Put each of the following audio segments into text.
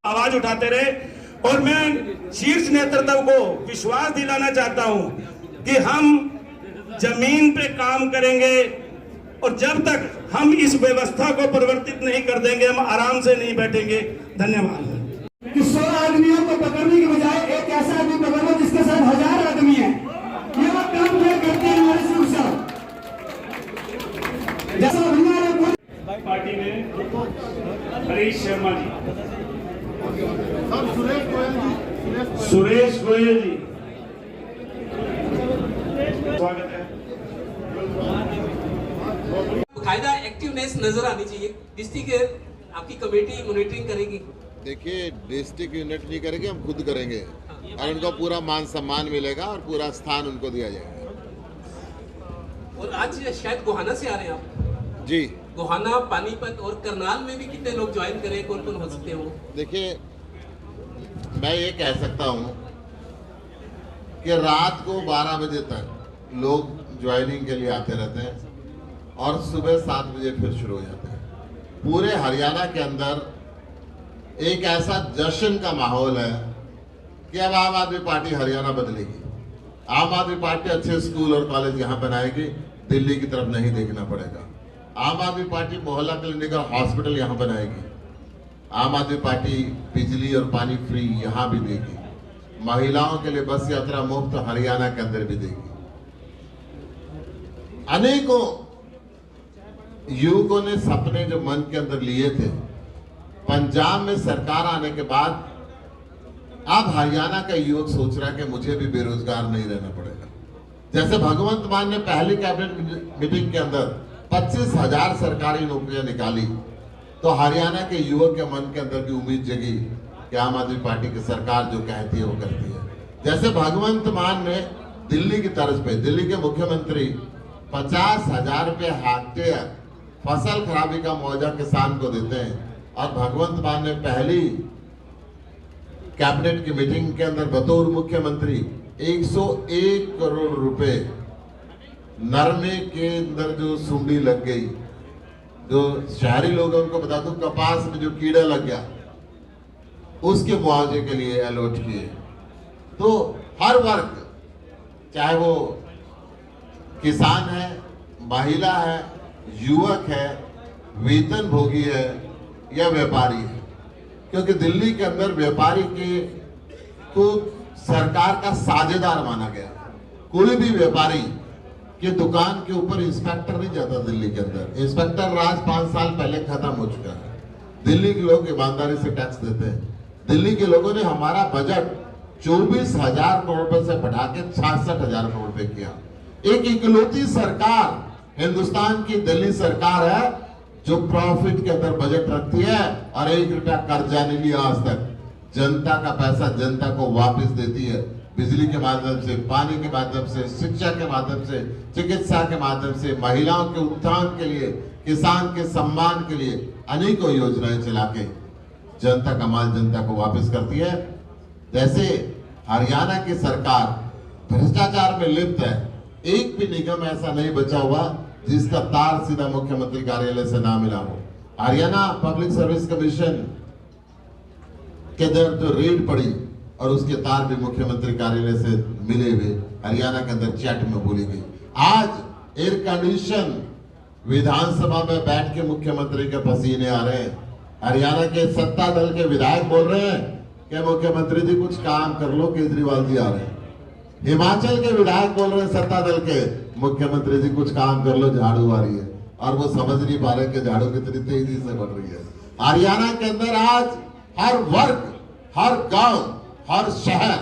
आवाज उठाते रहे। और मैं शीर्ष नेतृत्व को विश्वास दिलाना चाहता हूं कि हम जमीन पे काम करेंगे और जब तक हम इस व्यवस्था को परिवर्तित नहीं कर देंगे हम आराम से नहीं बैठेंगे। धन्यवाद। कि 100 आदमियों को पकड़ने के बजाय एक ऐसा आदमी पकड़ लो जिसके साथ 1000 आदमी है। ये वो काम क्या करते हैं हमारे शिव साहब। जैसा पार्टी में हरीश शर्मा जी, सुरेश गोयल जी, स्वागत है। कायदा एक्टिवनेस नजर आनी चाहिए। डिस्ट्रिक्ट आपकी कमेटी मॉनिटरिंग करेगी। देखिए, डिस्ट्रिक्ट यूनिट नहीं करेंगे, हम खुद करेंगे और उनको पूरा मान सम्मान मिलेगा और पूरा स्थान उनको दिया जाएगा। और आज शायद गोहाना से आ रहे हैं आप? जी, गोहाना, पानीपत और करनाल में भी कितने लोग ज्वाइन करें, कौन कौन हो सकते हैं वो? देखिए, मैं ये कह सकता हूँ कि रात को 12 बजे तक लोग ज्वाइनिंग के लिए आते रहते हैं और सुबह 7 बजे फिर शुरू हो जाते हैं। पूरे हरियाणा के अंदर एक ऐसा जश्न का माहौल है कि अब आम आदमी पार्टी हरियाणा बदलेगी। आम आदमी पार्टी अच्छे स्कूल और कॉलेज यहाँ बनाएगी, दिल्ली की तरफ नहीं देखना पड़ेगा। आम आदमी पार्टी मोहल्ला क्लिनिक और हॉस्पिटल यहाँ बनाएगी। आम आदमी पार्टी बिजली और पानी फ्री यहाँ भी देगी। महिलाओं के लिए बस यात्रा मुफ्त हरियाणा के अंदर भी देगी। अनेकों युवकों ने सपने जो मन के अंदर लिए थे, पंजाब में सरकार आने के बाद अब हरियाणा का युवक सोच रहा है कि मुझे भी बेरोजगार नहीं रहना पड़ेगा। जैसे भगवंत मान ने पहली कैबिनेट मीटिंग के अंदर 25,000 सरकारी नौकरियां निकाली, तो हरियाणा के युवक के मन के अंदर भी उम्मीद जगी कि आम आदमी पार्टी की सरकार जो कहती है वो करती है। जैसे भगवंत मान ने दिल्ली की तर्ज पे, दिल्ली के मुख्यमंत्री 50,000 रुपये हेक्टेयर फसल खराबी का मुआवजा किसान को देते हैं, और भगवंत मान ने पहली कैबिनेट की मीटिंग के अंदर बतौर मुख्यमंत्री 101 करोड़ रुपए नरमे के अंदर जो सुंडी लग गई, जो शहरी लोग उनको बता दूं, कपास में जो कीड़ा लग गया, उसके मुआवजे के लिए अलॉट किए। तो हर वर्ग, चाहे वो किसान है, महिला है, युवक है, वेतन भोगी है या व्यापारी है, क्योंकि दिल्ली के अंदर व्यापारी को सरकार का साझेदार माना गया। कोई भी व्यापारी कि दुकान के ऊपर इंस्पेक्टर नहीं जाता दिल्ली के अंदर। इंस्पेक्टर राज 5 साल पहले खत्म हो चुका है। दिल्ली के लोग ईमानदारी से टैक्स देते हैं। दिल्ली के लोगों ने हमारा बजट 24,000 करोड़ रुपए से बढ़ा के 66,000 करोड़ रुपए किया। एक इकलौती सरकार हिंदुस्तान की दिल्ली सरकार है जो प्रॉफिट के अंदर बजट रखती है और 1 रुपया कर्जा नहीं लिया आज तक। जनता का पैसा जनता को वापस देती है, बिजली के माध्यम से, पानी के माध्यम से, शिक्षा के माध्यम से, चिकित्सा के माध्यम से, महिलाओं के उत्थान के लिए, किसान के सम्मान के लिए अनेकों योजनाएं चला के जनता का माल जनता को वापस करती है। जैसे हरियाणा की सरकार भ्रष्टाचार में लिप्त है, एक भी निगम ऐसा नहीं बचा हुआ जिसका तार सीधा मुख्यमंत्री कार्यालय से ना मिला हो। हरियाणा पब्लिक सर्विस कमीशन के अंदर जो रेड पड़ी और उसके तार भी मुख्यमंत्री कार्यालय से मिले हुए हरियाणा के अंदर चैट में बोली गई। आज एयर कंडीशन विधानसभा में बैठ के मुख्यमंत्री के पसीने आ रहे हैं। हरियाणा के सत्ता दल के विधायक बोल रहे हैं कि मुख्यमंत्री जी कुछ काम कर लो, केजरीवाल जी आ रहे हैं। हिमाचल के विधायक बोल रहे हैं सत्ता दल के, मुख्यमंत्री जी कुछ काम कर लो, झाड़ू आ रही है। और वो समझ नहीं पा रहे कि झाड़ू कितनी तेजी से बढ़ रही है। हरियाणा के अंदर आज हर वर्ग, हर गांव, हर शहर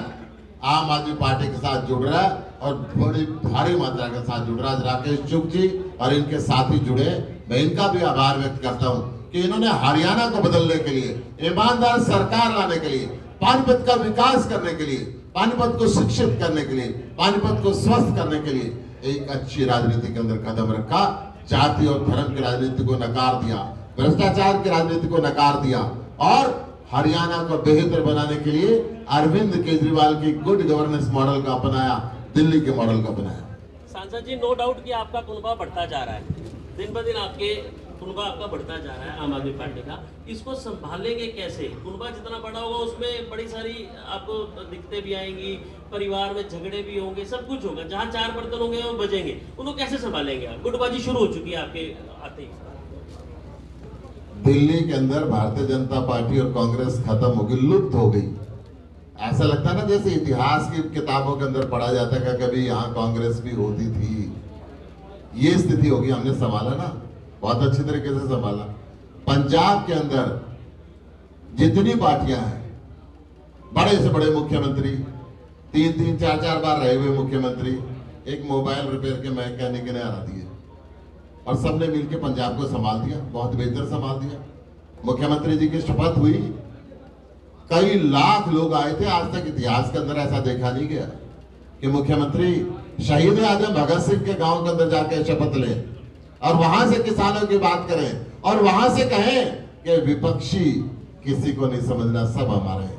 आम आदमी पार्टी के साथ जुड़ रहा है और बड़ी भारी मात्रा के साथ जुड़ रहा है। राकेश चुग जी और इनके साथी जुड़े, मैं इनका भी आभार व्यक्त करता हूं कि इन्होंने हरियाणा को बदलने के लिए, ईमानदार सरकार लाने के लिए, पानीपत का विकास करने के लिए, पानीपत को शिक्षित करने के लिए, पानीपत को स्वस्थ करने के लिए एक अच्छी राजनीति के अंदर कदम रखा। जाति और धर्म की राजनीति को नकार दिया, भ्रष्टाचार की राजनीति को नकार दिया और हरियाणा को बेहतर बनाने के लिए अरविंद केजरीवाल की गुड गवर्नेंस मॉडल का अपनाया, दिल्ली के मॉडल का अपनाया। सांसद जी, नो डाउट कि आपका कुनबा बढ़ता जा रहा है, दिन ब दिन आपके कुनबा आपका बढ़ता जा रहा है आम आदमी पार्टी का, इसको संभालेंगे कैसे? कुनबा जितना बड़ा होगा उसमें बड़ी सारी आपको दिक्कतें भी आएंगी, परिवार में झगड़े भी होंगे, सब कुछ होगा। जहाँ 4 बर्तन होंगे वो बजेंगे, उनको कैसे संभालेंगे आप? गुटबाजी शुरू हो चुकी है आपके आते ही। दिल्ली के अंदर भारतीय जनता पार्टी और कांग्रेस खत्म हो गई, लुप्त हो गई। ऐसा लगता है ना जैसे इतिहास की किताबों के अंदर पढ़ा जाता है कि कभी यहाँ कांग्रेस भी होती थी। ये स्थिति होगी। हमने संभाला ना, बहुत अच्छी तरीके से संभाला। पंजाब के अंदर जितनी पार्टियां हैं, बड़े से बड़े मुख्यमंत्री, 3-3, 4-4 बार रहे हुए मुख्यमंत्री, एक मोबाइल रिपेयर के मैकेनिक ने हरा दिए और सबने मिलकर पंजाब को संभाल दिया, बहुत बेहतर संभाल दिया। मुख्यमंत्री जी की शपथ हुई, कई लाख लोग आए थे। आज तक इतिहास के अंदर ऐसा देखा नहीं गया कि मुख्यमंत्री शहीद आजम भगत सिंह के गांव के अंदर जाके शपथ लें और वहां से किसानों की बात करें और वहां से कहें कि विपक्षी किसी को नहीं समझना, सब हमारे हैं।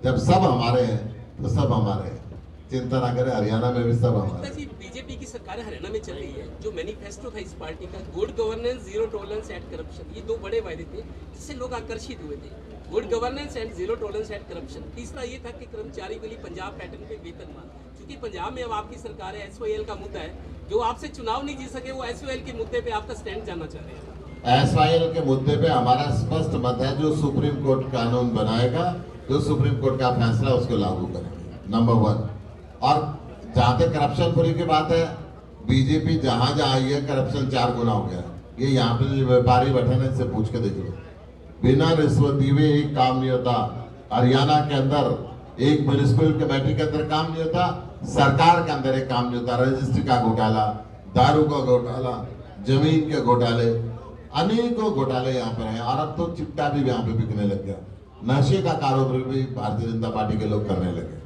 जब सब हमारे हैं तो सब हमारे हैं, चिंता ना करें। हरियाणा में भी सब हमारे हैं। बीजेपी की सरकार हरियाणा में चल रही है, जो मैनिफेस्टो था इस पार्टी का, good governance, zero tolerance at corruption, ये 2 बड़े वायदे थे जिससे लोग आकर्षित हुए थे। Good governance and zero tolerance at corruption. तीसरा ये था कि कर्मचारी के लिए पंजाब पैटर्न पे वेतनमान, क्योंकि पंजाब में अब आपकी सरकार है, SYL का मुद्दा है, जो आपसे चुनाव नहीं जीत सके वो SYL के मुद्दे पे आपका स्टैंड जानना चाह रहे हैं। SYL के मुद्दे पे हमारा स्पष्ट मत है, जो सुप्रीम कोर्ट कानून बनाएगा, जो सुप्रीम कोर्ट का फैसला उसको लागू करेंगे, नंबर 1। और जहां तक करप्शन फ्री की बात है, बीजेपी जहां जहां आई है करप्शन 4 गुना हो गया। ये यहाँ पे जो व्यापारी बैठे ना, इससे पूछ के देख लो, बिना रिश्वत दिए एक काम नहीं होता। हरियाणा के अंदर एक म्यूनिसिपल कमेटी के अंदर काम नहीं होता, सरकार के अंदर एक काम नहीं होता। रजिस्ट्री का घोटाला, दारू का घोटाला, जमीन के घोटाले, अनेकों घोटाले यहाँ पर हैं। और अब तो चिट्टा भी यहाँ पे बिकने लग गया, नशे का कारोबार भी भारतीय जनता पार्टी के लोग करने लगे।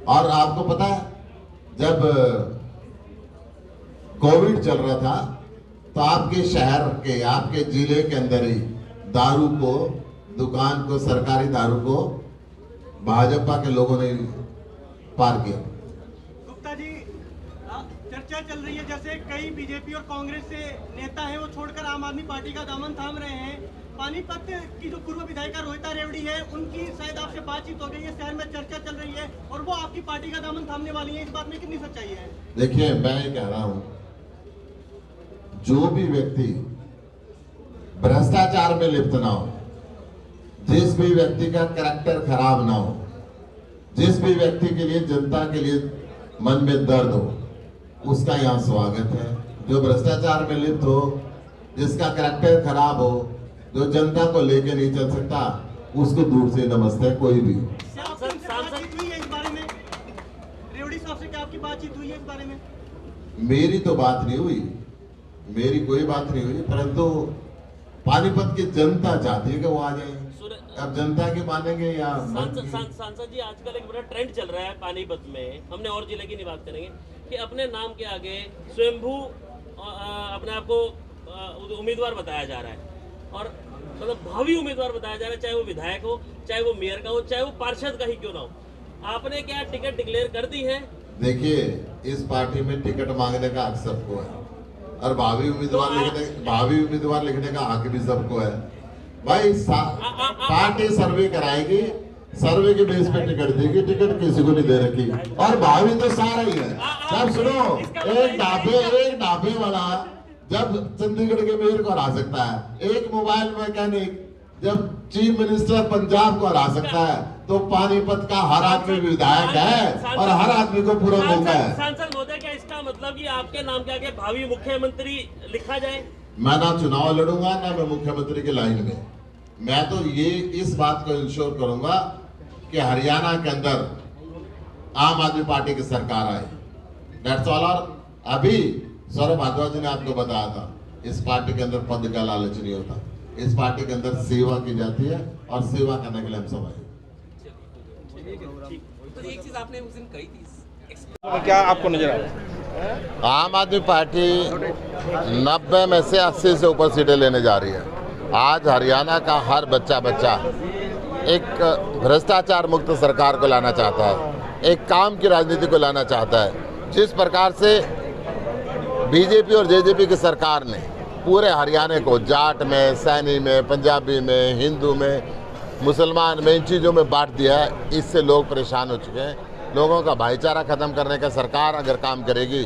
और आपको पता है, जब कोविड चल रहा था तो आपके शहर के, आपके जिले के अंदर ही दारू को, दुकान को, सरकारी दारू को भाजपा के लोगों ने पार किया। गुप्ता जी, चर्चा चल रही है जैसे कई बीजेपी और कांग्रेस से नेता हैं वो छोड़कर आम आदमी पार्टी का दामन थाम रहे हैं। पानीपत की जो पूर्व विधायिका रोहिता रेवड़ी है, उनकी शायद आपसे बातचीत हो गई है, शहर में चर्चा चल रही है और वो आपकी पार्टी का दामन थामने वाली है। इस बात में कितनी सच्चाई है? देखिए, मैं ये कह रहा हूं, जो भी व्यक्ति भ्रष्टाचार में लिप्त ना हो, जिस भी व्यक्ति का कैरेक्टर खराब ना हो, जिस भी व्यक्ति के लिए, जनता के लिए मन में दर्द हो, उसका यहाँ स्वागत है। जो भ्रष्टाचार में लिप्त हो, जिसका कैरेक्टर खराब हो, जो जनता को लेके नहीं चल सकता, उसको दूर से नमस्ते। कोई भी बातचीत हुई है इस बारे में? रेवड़ी साहब से क्या आपकी बातचीत हुई है इस बारे में? मेरी तो बात नहीं हुई, मेरी कोई बात नहीं हुई, परंतु पानीपत की जनता चाहती है कि वो आ जाए। अब जनता की मानेंगे या सांसद जी, आजकल एक बड़ा ट्रेंड चल रहा है पानीपत में, हमने और जिले की नहीं बात करेंगे, कि अपने नाम के आगे स्वयंभू अपने आप को उम्मीदवार बताया जा रहा है, और मतलब भावी उम्मीदवार बताया जा रहा है, चाहे वो विधायक हो, चाहे वो मेयर का हो, चाहे वो पार्षद का ही क्यों ना हो। आपने क्या टिकट डिक्लेयर कर दी है? देखिए, इस पार्टी में टिकट मांगने का हक सबको है और भावी उम्मीदवार लिखने का हक भी सबको है। भाई पार्टी सर्वे कराएगी, सर्वे के बेस पे टिकट देगी, टिकट किसी को नहीं दे रखी। और भावी तो सारा ही है। जब सुनो, एक ढाबे वाला जब चंडीगढ़ के मेयर को हरा सकता है, एक मोबाइल मैकेनिक जब चीफ मिनिस्टर पंजाब को हरा सकता है, तो पानीपत का हर आदमी विधायक है और हर आदमी को पूरा मौका है। सांसद महोदय, क्या इसका मतलब कि आपके नाम के आगे भावी मुख्यमंत्री लिखा जाए? मैं ना चुनाव लड़ूंगा, ना मैं मुख्यमंत्री की लाइन में। मैं तो ये इस बात को इंश्योर करूंगा कि हरियाणा के अंदर आम आदमी पार्टी की सरकार आए, दैट्स ऑल। और अभी सौरभ भारद्वाज जी ने आपको बताया था, इस पार्टी के अंदर पद का लालच नहीं होता, इस पार्टी के अंदर सेवा की जाती है और सेवा करने के लिए हम सब आए। तो एक चीज आपने उस दिन कही थी, क्या आपको नजर आ रहा है? आम आदमी पार्टी 90 में से 80 से ऊपर सीटें लेने जा रही है। आज हरियाणा का हर बच्चा एक भ्रष्टाचार मुक्त सरकार को लाना चाहता है, एक काम की राजनीति को लाना चाहता है। जिस प्रकार से बीजेपी और जेजेपी की सरकार ने पूरे हरियाणा को जाट में, सैनी में, पंजाबी में, हिंदू में, मुसलमान में, इन चीज़ों में बांट दिया है। इससे लोग परेशान हो चुके हैं। लोगों का भाईचारा ख़त्म करने का सरकार अगर काम करेगी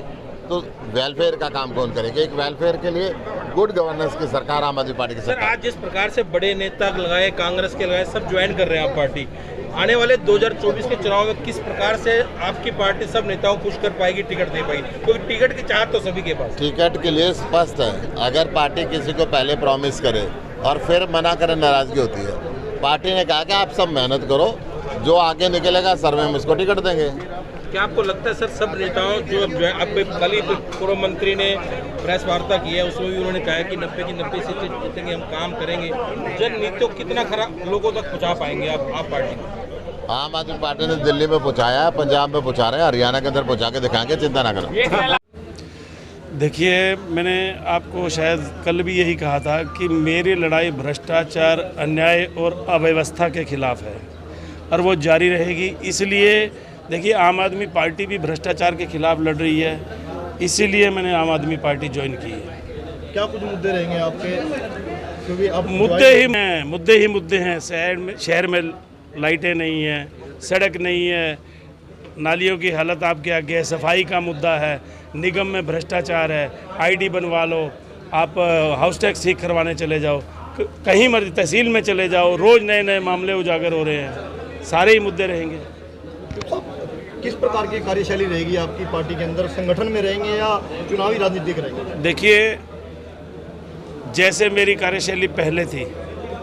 तो वेलफेयर का काम कौन करेगा? एक वेलफेयर के लिए गुड गवर्नेंस की सरकार आम आदमी पार्टी की सर, सरकार। आज जिस प्रकार से बड़े नेता लगाए, कांग्रेस के लगाए, सब ज्वाइन कर रहे हैं आप पार्टी, आने वाले 2024 के चुनाव में किस प्रकार से आपकी पार्टी सब नेताओं को खुश कर पाएगी, टिकट दे पाएगी? क्योंकि टिकट की चाहत तो सभी के पास। टिकट के लिए स्पष्ट है, अगर पार्टी किसी को पहले प्रॉमिस करे और फिर मना करे, नाराजगी होती है। पार्टी ने कहा कि आप सब मेहनत करो, जो आगे निकलेगा सर में हम उसको टिकट देंगे। क्या आपको लगता है सर, सब नेताओं जो अब कल ही पूर्व मंत्री ने प्रेस वार्ता की है, उसमें भी उन्होंने कहा है कि 90 की 90 सीटें जीतेंगे, हम काम करेंगे, जन नीतियों कितना खराब लोगों तक पहुँचा पाएंगे आप पार्टी को? आम आदमी पार्टी ने दिल्ली में पहुँचाया, पंजाब में पहुँचा रहे हैं, हरियाणा के अंदर पहुँचा के दिखाएंगे, चिंता ना करो। देखिए, मैंने आपको शायद कल भी यही कहा था कि मेरी लड़ाई भ्रष्टाचार, अन्याय और अव्यवस्था के खिलाफ है और वो जारी रहेगी। इसलिए देखिए, आम आदमी पार्टी भी भ्रष्टाचार के खिलाफ लड़ रही है, इसीलिए मैंने आम आदमी पार्टी ज्वाइन की है। क्या कुछ मुद्दे रहेंगे आपके? क्योंकि अब मुद्दे हैं। शहर में लाइटें नहीं हैं, सड़क नहीं है, नालियों की हालत आपके आगे है, सफाई का मुद्दा है, निगम में भ्रष्टाचार है, आईडी बनवा लो, आप हाउस टैक्स ठीक करवाने चले जाओ, कहीं मर्जी तहसील में चले जाओ, रोज़ नए नए मामले उजागर हो रहे हैं। सारे ही मुद्दे रहेंगे। किस प्रकार की कार्यशैली रहेगी आपकी पार्टी के अंदर? संगठन में रहेंगे या चुनावी राजनीति करेंगे? देखिए, जैसे मेरी कार्यशैली पहले थी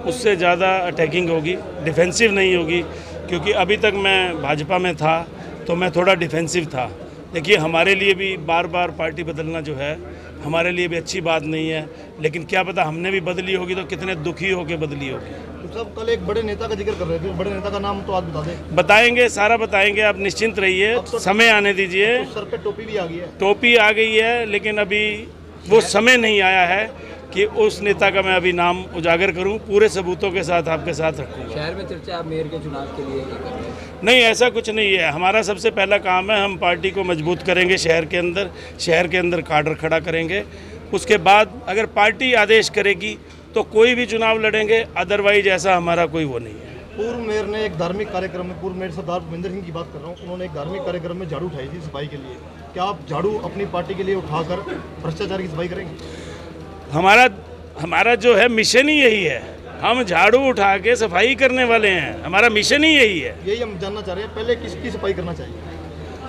उससे ज़्यादा अटैकिंग होगी, डिफेंसिव नहीं होगी, क्योंकि अभी तक मैं भाजपा में था तो मैं थोड़ा डिफेंसिव था। देखिए, हमारे लिए भी बार बार पार्टी बदलना जो है हमारे लिए भी अच्छी बात नहीं है, लेकिन क्या पता हमने भी बदली होगी तो कितने दुखी होकर बदली होगी। तो सब कल एक बड़े नेता का जिक्र कर रहे थे, बड़े नेता का नाम तो आज बता दें। बताएंगे, सारा बताएंगे, आप निश्चिंत रहिए, समय आने दीजिए। तो सर पे टोपी भी आ गई है। टोपी आ गई है, लेकिन अभी वो समय नहीं आया है कि उस नेता का मैं अभी नाम उजागर करूं, पूरे सबूतों के साथ आपके साथ रखूं। शहर में चर्चा आप मेयर के चुनाव के लिए कर रहे हैं? नहीं, ऐसा कुछ नहीं है। हमारा सबसे पहला काम है, हम पार्टी को मजबूत करेंगे शहर के अंदर काडर खड़ा करेंगे। उसके बाद अगर पार्टी आदेश करेगी तो कोई भी चुनाव लड़ेंगे, अदरवाइज ऐसा हमारा कोई वो नहीं है। पूर्व मेयर ने एक धार्मिक कार्यक्रम में, पूर्व मेयर सरदार भूपेंद्र सिंह की बात कर रहा हूँ, उन्होंने एक धार्मिक कार्यक्रम में झाड़ू उठाई थी सफाई के लिए। क्या आप झाड़ू अपनी पार्टी के लिए उठाकर भ्रष्टाचार की सफाई करेंगे? हमारा जो है मिशन ही यही है, हम झाड़ू उठा के सफाई करने वाले हैं, हमारा मिशन ही यही है। यही हम जानना चाह रहे हैं, पहले किसकी सफाई करना चाहिए?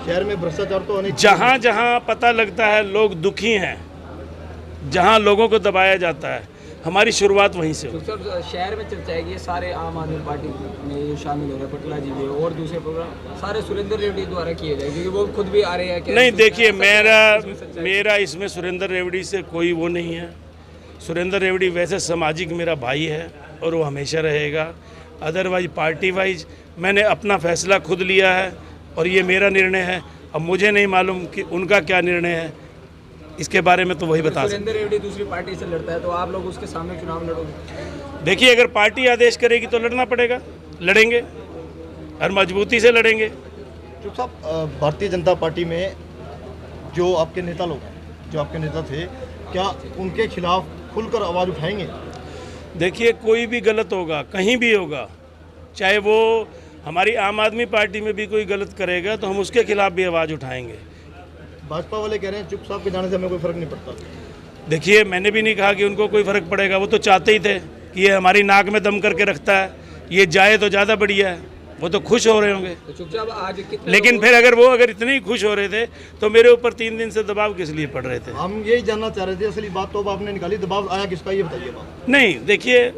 शहर में भ्रष्टाचार तो अनेक, जहाँ जहाँ पता लगता है लोग दुखी हैं, जहाँ लोगों को दबाया जाता है, हमारी शुरुआत वहीं से होगी। सर, शहर में चर्चा है कि ये सारे आम आदमी पार्टी में शामिल हो रहे हैं, पटला जी भी और दूसरे प्रोग्राम सारे सुरेंद्र रेवड़ी द्वारा किए जाए, क्योंकि वो खुद भी आ रहे हैं। नहीं, देखिए, मेरा इसमें सुरेंद्र रेवड़ी से कोई वो नहीं है। सुरेंद्र रेवड़ी वैसे सामाजिक मेरा भाई है और वो हमेशा रहेगा। अदरवाइज पार्टी वाइज मैंने अपना फैसला खुद लिया है और ये मेरा निर्णय है। अब मुझे नहीं मालूम कि उनका क्या निर्णय है, इसके बारे में तो वही बता सकते। सुरेंद्र रेवड़ी दूसरी पार्टी से लड़ता है तो आप लोग उसके सामने चुनाव लड़ोगे? देखिए, अगर पार्टी आदेश करेगी तो लड़ना पड़ेगा, लड़ेंगे और मजबूती से लड़ेंगे। चुप साहब, भारतीय जनता पार्टी में जो आपके नेता लोग हैं, जो आपके नेता थे, क्या उनके खिलाफ खुलकर आवाज़ उठाएंगे? देखिए, कोई भी गलत होगा, कहीं भी होगा, चाहे वो हमारी आम आदमी पार्टी में भी कोई गलत करेगा तो हम उसके खिलाफ भी आवाज़ उठाएंगे। भाजपा वाले कह रहे हैं चुप साहब के जाने से हमें कोई फर्क नहीं पड़ता। देखिए, मैंने भी नहीं कहा कि उनको कोई फ़र्क पड़ेगा, वो तो चाहते ही थे कि ये हमारी नाक में दम करके रखता है, ये जाए तो ज़्यादा बढ़िया है, वो तो खुश हो रहे होंगे। तो चुपचाप आज कितने, लेकिन फिर अगर इतने ही खुश हो रहे थे तो मेरे ऊपर 3 दिन से दबाव किस लिए पड़ रहे थे? हम यही जानना चाह रहे थे, असली बात तो अब आपने निकाली, दबाव आया किसका ये बताइए बात। नहीं, देखिए,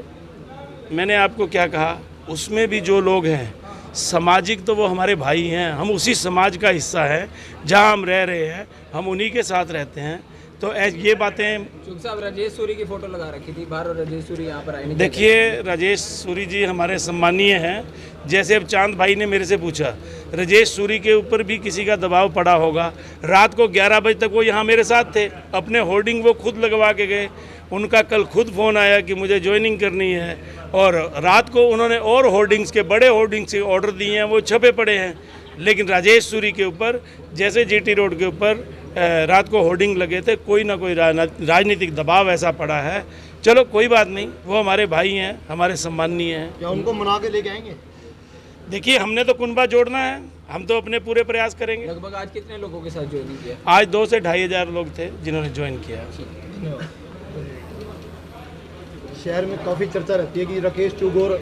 मैंने आपको क्या कहा, उसमें भी जो लोग हैं सामाजिक, तो वो हमारे भाई हैं, हम उसी समाज का हिस्सा है, जहाँ हम रह रहे हैं हम उन्हीं के साथ रहते हैं। तो ये बातें, चुप साहब राजेश सूरी की फोटो लगा रखी थी बाहर और राजेश सूरी यहाँ पर आए। देखिए, राजेश सूरी जी हमारे सम्मानीय हैं। जैसे अब चांद भाई ने मेरे से पूछा, राजेश सूरी के ऊपर भी किसी का दबाव पड़ा होगा। रात को 11 बजे तक वो यहाँ मेरे साथ थे, अपने होर्डिंग वो खुद लगवा के गए। उनका कल खुद फ़ोन आया कि मुझे ज्वाइनिंग करनी है, और रात को उन्होंने और होर्डिंग्स के, बड़े होर्डिंग्स के ऑर्डर दिए हैं, वो छपे पड़े हैं। लेकिन राजेश सूरी के ऊपर, जैसे जीटी रोड के ऊपर रात को होर्डिंग लगे थे, कोई ना कोई राजनीतिक दबाव ऐसा पड़ा है। चलो कोई बात नहीं, वो हमारे भाई हैं, हमारे सम्माननीय हैं। क्या उनको मना के लेके आएंगे? देखिए, हमने तो कुनबा जोड़ना है, हम तो अपने पूरे प्रयास करेंगे। लगभग आज कितने लोगों के साथ ज्वाइन किया? आज 2 से 2,500 लोग थे जिन्होंने ज्वाइन किया। शहर में काफ़ी चर्चा रहती है कि राकेश चुग और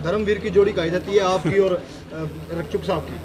धर्मवीर की जोड़ी कही जाती है, आपकी और चुग साहब की।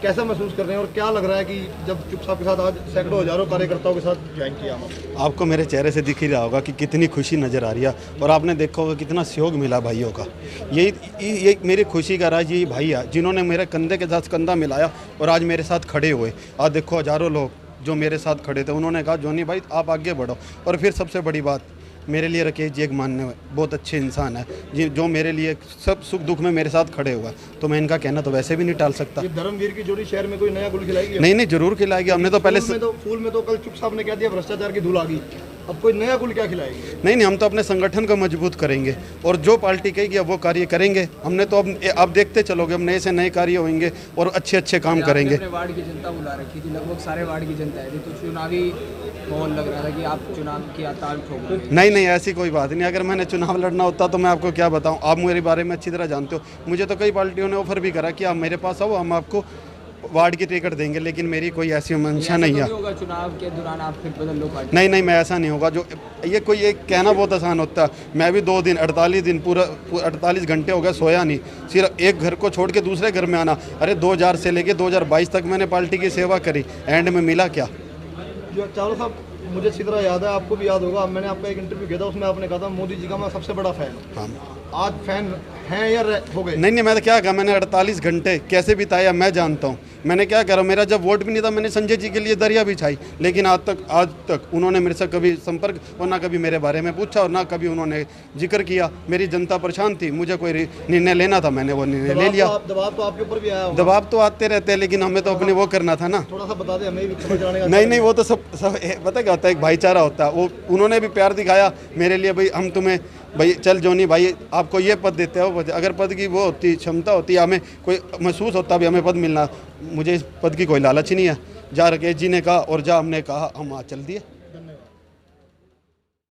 कैसा महसूस कर रहे हैं और क्या लग रहा है कि जब चुग साहब के साथ आज सैकड़ों हजारों कार्यकर्ताओं के साथ ज्वाइन किया? आपको मेरे चेहरे से दिख ही रहा होगा कि कितनी खुशी नज़र आ रही है और आपने देखा होगा कितना सहयोग मिला भाइयों का। ये मेरी खुशी का राज यही भाई है जिन्होंने मेरे कंधे के साथ कंधा मिलाया और आज मेरे साथ खड़े हुए। आज देखो हजारों लोग जो मेरे साथ खड़े थे, उन्होंने कहा जोनी भाई आप आगे बढ़ो। और फिर सबसे बड़ी बात, मेरे लिए राकेश जी एक मानने बहुत अच्छे इंसान है जो मेरे लिए सब सुख दुख में मेरे साथ खड़े हुआ। तो मैं इनका कहना तो वैसे भी नहीं टाल सकता। ये धर्मवीर की जोड़ी शहर में कोई नया गुल खिलाएगी? नहीं, जरूर खिलाएगी। हमने तो पहले फूल में तो कल चुग साहब ने कह दिया भ्रष्टाचार की धूल आ गई, अब कोई नया गुल क्या खिलाएगी? नहीं, हम तो अपने संगठन को मजबूत करेंगे और जो पार्टी कहेगी वो कार्य करेंगे। हमने तो अब देखते चलोगे, हम नए से नए कार्य होंगे और अच्छे काम करेंगे। वार्ड की जनता बुला रखी थी, लगभग सारे वार्ड की जनता है, तो चुनावी माहौल लग रहा था कि आप चुनाव की ताल ठोक। नहीं, ऐसी कोई बात नहीं। अगर मैंने चुनाव लड़ना होता तो मैं आपको क्या बताऊं, आप मेरे बारे में अच्छी तरह जानते हो। मुझे तो कई पार्टियों ने ऑफर भी करा कि आप मेरे पास आओ, हम आपको वार्ड की टिकट देंगे, लेकिन मेरी कोई ऐसी मंशा नहीं है। चुनाव के दौरान आप फिर बदल लो पार्टी? नहीं, मैं ऐसा नहीं होगा। जो ये कोई एक कहना बहुत आसान होता है। मैं भी 2 दिन 48 दिन पूरा 48 घंटे हो गए सोया नहीं, सिर्फ एक घर को छोड़ के दूसरे घर में आना। अरे 2000 से लेके 2022 तक मैंने पार्टी की सेवा करी, एंड में मिला क्या? जो चारों साहब, मुझे अच्छी तरह याद है, आपको भी याद होगा, मैंने आपका एक इंटरव्यू किया था, उसमें आपने कहा था मोदी जी का मैं सबसे बड़ा फैन हूं। हाँ, आज फैन हैं या हो गए? नहीं, मैं तो क्या कहा, मैंने 48 घंटे कैसे बिताया मैं जानता हूँ। मैंने क्या करा, मेरा जब वोट भी नहीं था मैंने संजय जी के लिए दरिया बिछाई, लेकिन आज तक उन्होंने मेरे से कभी संपर्क और ना कभी मेरे बारे में पूछा और ना कभी उन्होंने जिक्र किया। मेरी जनता परेशान थी, मुझे कोई निर्णय लेना था, मैंने वो निर्णय ले लिया। दबाव तो आपके ऊपर भी आया होगा? दबाव तो आते रहते हैं, लेकिन हमें तो अपने वो करना था ना। थोड़ा सा बता दें हमें भी समझ आने का। नहीं, वो तो सब पता क्या होता है, एक भाईचारा होता है। वो उन्होंने भी प्यार दिखाया मेरे लिए, भाई हम तुम्हें भाई चल जोनी भाई आपको ये पद देते हो। अगर पद की वो होती क्षमता होती, हमें कोई महसूस होता भी हमें पद मिलना, मुझे इस पद की कोई लालच ही नहीं है। जा राकेश जी ने कहा और जा हमने कहा, हम आज चल दिए।